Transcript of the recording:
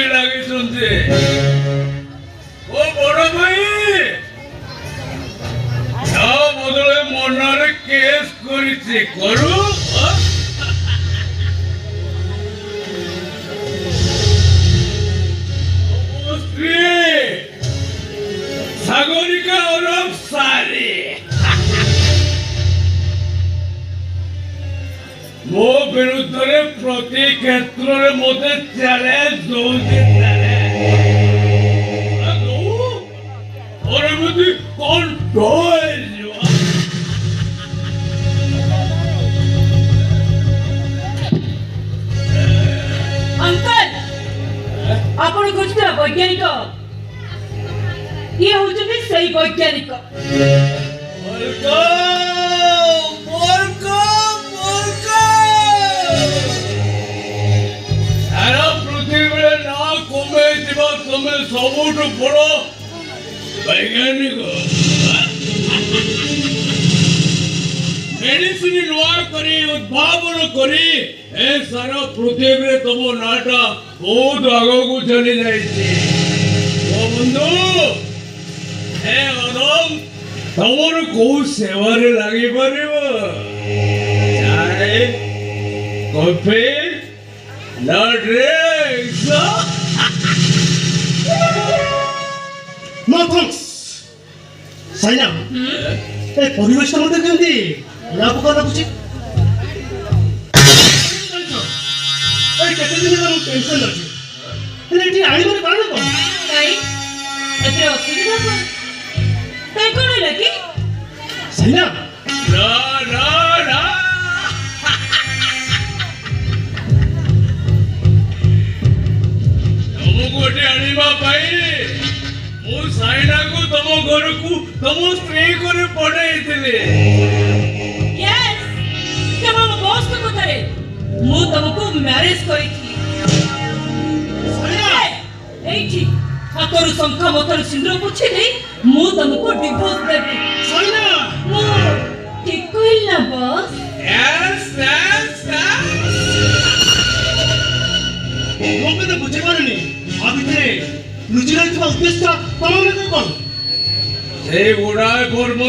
ପାଇଁ ଲାଗିଛନ୍ତି। ଓ ବଡ ଭାଇ, ତା ବଦଳେ ମନରେ କେସ୍ କରିଛି, କରୁ। ସାଗରିକା ଓରଫ ସାରି ମୋ ବିରୁଦ୍ଧରେ ପ୍ରତି କ୍ଷେତ୍ରରେ ମୋତେ ଚ୍ୟାଲେଞ୍ଜ ଦଉଛି। ମୋର ଏମିତି କଣ୍ଠ ହେଇଯିବ। अंकल आपण खोजुଥିବା ବୈଜ୍ଞାନିକ ଇଏ ହଉଛନ୍ତି ସେଇ ବୈଜ୍ଞାନିକ। ସାରା ପୃଥିବୀରେ ନା କମେଇଥିବା ତମେ ସବୁଠୁ ବଡ଼ ବୈଜ୍ଞାନିକ। ମେଡିସିନ ନୂଆ କରି ଉଦ୍ଭାବନ କରି ଏ ସାରା ପୃଥିବୀରେ ତମ ନାଁଟା ବହୁତ ଆଗକୁ ଚଲି ଯାଇଛି। ବନ୍ଧୁ, ଏ ଅଦମ ତମର କୋଉ ସେବାରେ ଲାଗିପାରିବ? ଚାଏ, କଫି ନା ଡ୍ରିଙ୍କ୍ସ? No thanks. ସାଇନା, ଏ ପରିବେଶଟା ମୋତେ କେମିତି ଲାଭ ଲାଗୁଛି? ଏଇ କେତେ ଦିନ ହେଲା ମୁଁ ଟେନସନ୍ ଅଛି, ହେଲେ ଏଠି ଆଣିବାର କାରଣ କ'ଣ? କାଇଁ ଏତେ ଅସୁବିଧା କ'ଣ? କାଇଁ କ'ଣ ହେଲା କି? ସାଇନା, ନା ନା ନା, ତମକୁ ଏଠି ଆଣିବା ପାଇଁ ମୁଁ ସାଇନାକୁ ତମ ଘରକୁ ତମ ସ୍ତ୍ରୀ କରି ପଠେଇଥିଲି। Yes, କେବଳ ମୋ ବସ୍ଙ୍କ କଥାରେ ମୁଁ ତମକୁ ମ୍ୟାରେଜ କରିଥିଲି। ଏଇଠି ହାତରୁ ଶଙ୍ଖ ମଥାରୁ ସିନ୍ଦୁର ପୋଛି ଦେଇ ମୁଁ ତମକୁ ଡିଭୋର୍ସ ଦେବି। ସାଇନା, ମୁଁ ଠିକ୍ କହିଲି ନା ବସ୍? Yes, yes, yes. ମୁଁ କେତେ ବୁଝିପାରୁନି ଆ ଭିତରେ ଲୁଚି ରହିଥିବା ଉଦ୍ଦେଶ୍ୟ ତମ ମାନଙ୍କୁ କ'ଣ? সেই গুড়ায়